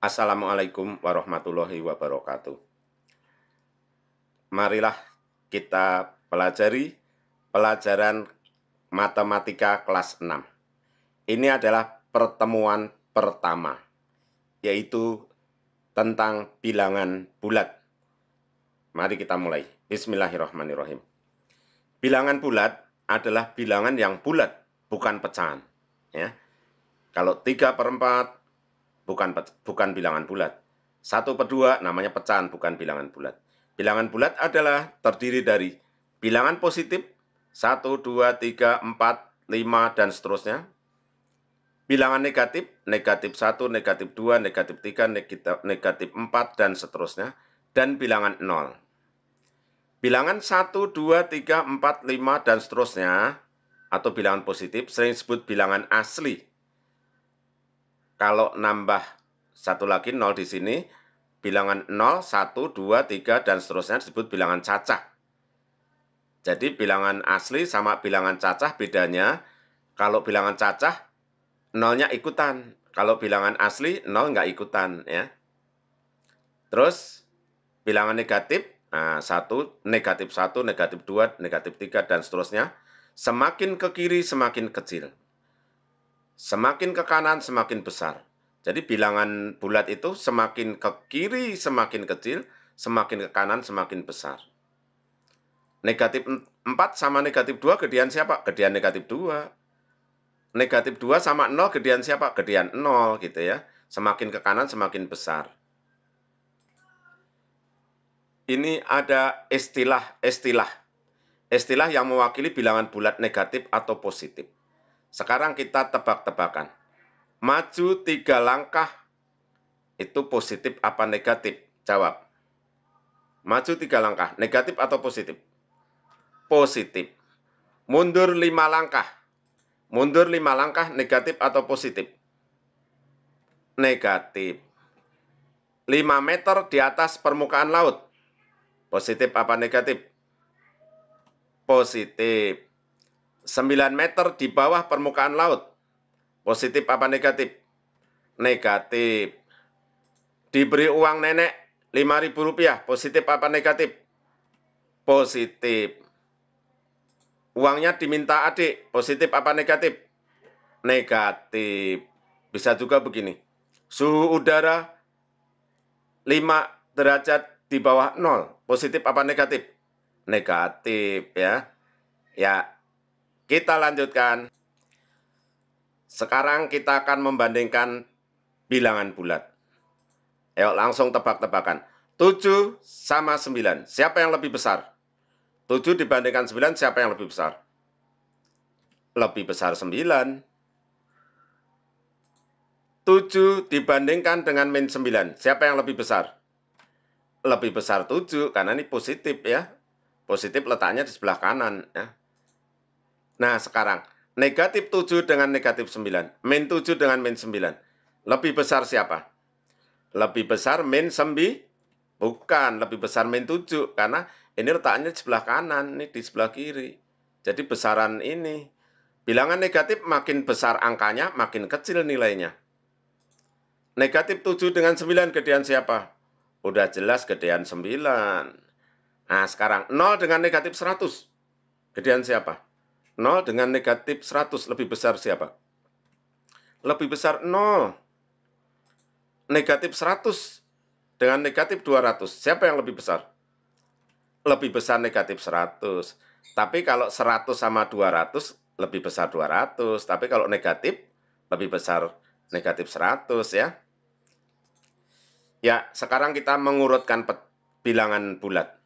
Assalamualaikum warahmatullahi wabarakatuh. Marilah kita pelajari pelajaran matematika kelas 6. Ini adalah pertemuan pertama, yaitu tentang bilangan bulat. Mari kita mulai. Bismillahirrahmanirrahim. Bilangan bulat adalah bilangan yang bulat, bukan pecahan. Ya. Kalau 3/4 bukan bilangan bulat. 1/2 namanya pecahan, bukan bilangan bulat. Bilangan bulat adalah terdiri dari bilangan positif 1, 2, 3, 4, 5, dan seterusnya. Bilangan negatif, negatif 1, negatif 2, negatif 3, negatif 4, dan seterusnya. Dan bilangan 0. Bilangan 1, 2, 3, 4, 5, dan seterusnya, atau bilangan positif, sering disebut bilangan asli. Kalau nambah satu lagi 0 di sini, bilangan 0, 1, 2, 3, dan seterusnya disebut bilangan cacah. Jadi bilangan asli sama bilangan cacah bedanya, kalau bilangan cacah, 0-nya ikutan. Kalau bilangan asli, 0 nggak ikutan. Ya. Terus, bilangan negatif, 1, negatif 1, negatif 2, negatif 3, dan seterusnya. Semakin ke kiri, semakin kecil. Semakin ke kanan, semakin besar. Jadi bilangan bulat itu semakin ke kiri semakin kecil, semakin ke kanan semakin besar. Negatif 4 sama negatif 2 gedean siapa? Gedean negatif 2. Negatif 2 sama 0 gedean siapa? Gedean 0 gitu ya. Semakin ke kanan semakin besar. Ini ada istilah yang mewakili bilangan bulat negatif atau positif. Sekarang kita tebak-tebakan. Maju 3 langkah itu positif apa negatif? Jawab. Maju 3 langkah, negatif atau positif? Positif. Mundur 5 langkah. Mundur 5 langkah, negatif atau positif? Negatif. 5 meter di atas permukaan laut. Positif apa negatif? Positif. 9 meter di bawah permukaan laut. Positif apa negatif? Negatif. Diberi uang nenek Rp5.000, positif apa negatif? Positif. Uangnya diminta adik, positif apa negatif? Negatif. Bisa juga begini. Suhu udara 5 derajat di bawah 0, positif apa negatif? Negatif ya. Ya, kita lanjutkan. Sekarang kita akan membandingkan bilangan bulat. Ayo langsung tebak-tebakan. 7 sama 9, siapa yang lebih besar? 7 dibandingkan 9, siapa yang lebih besar? Lebih besar 9. 7 dibandingkan dengan min 9, siapa yang lebih besar? Lebih besar 7, karena ini positif ya. Positif letaknya di sebelah kanan. Ya. Nah sekarang, negatif 7 dengan negatif 9, min 7 dengan min 9. Lebih besar siapa? Lebih besar min 9. Bukan, lebih besar min 7, karena ini letaknya di sebelah kanan, ini di sebelah kiri. Jadi besaran ini. Bilangan negatif makin besar angkanya, makin kecil nilainya. Negatif 7 dengan 9 gedean siapa? Udah jelas gedean 9. Nah sekarang 0 dengan negatif 100. Gedean siapa? 0 dengan negatif 100 lebih besar siapa? Lebih besar 0. Negatif 100 dengan negatif 200. Siapa yang lebih besar? Lebih besar negatif 100. Tapi kalau 100 sama 200 lebih besar 200. Tapi kalau negatif lebih besar negatif 100 ya. Ya, sekarang kita mengurutkan bilangan bulat.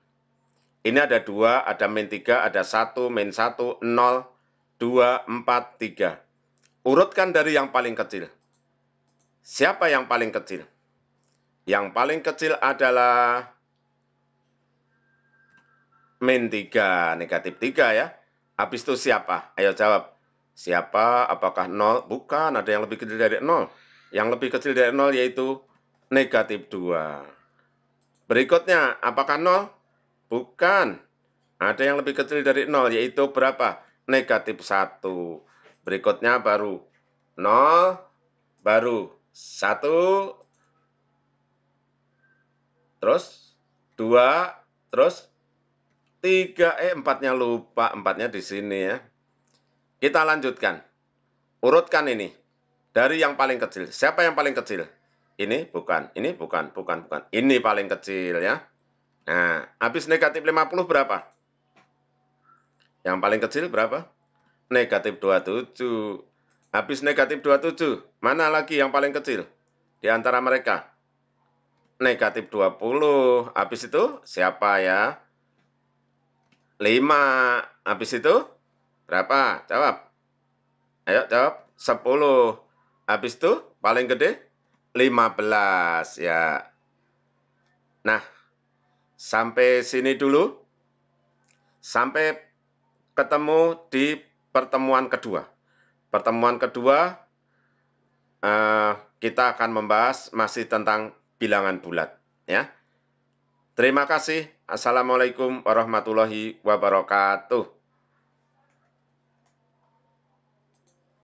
Ini ada 2, ada min 3, ada 1, min 1, 0, 2, 4, 3. Urutkan dari yang paling kecil. Siapa yang paling kecil? Yang paling kecil adalah min 3, negatif 3 ya. Habis itu siapa? Ayo jawab. Siapa? Apakah 0? Bukan, ada yang lebih kecil dari 0. Yang lebih kecil dari 0 yaitu negatif 2. Berikutnya, apakah 0? Bukan. Ada yang lebih kecil dari 0, yaitu berapa? Negatif 1. Berikutnya baru 0, baru 1, terus 2, terus 3, 4-nya lupa, 4-nya di sini ya. Kita lanjutkan, urutkan ini, dari yang paling kecil. Siapa yang paling kecil? Ini bukan, bukan. Ini paling kecil ya. Nah, habis negatif 50 berapa? Yang paling kecil berapa? Negatif 27. Habis negatif 27, mana lagi yang paling kecil di antara mereka? Negatif 20. Habis itu siapa ya? 5. Habis itu berapa? Jawab. Ayo jawab. 10. Habis itu paling gede 15 ya. Nah, sampai sini dulu. Sampai ketemu di pertemuan kedua. Pertemuan kedua kita akan membahas masih tentang bilangan bulat ya. Terima kasih. Assalamualaikum warahmatullahi wabarakatuh.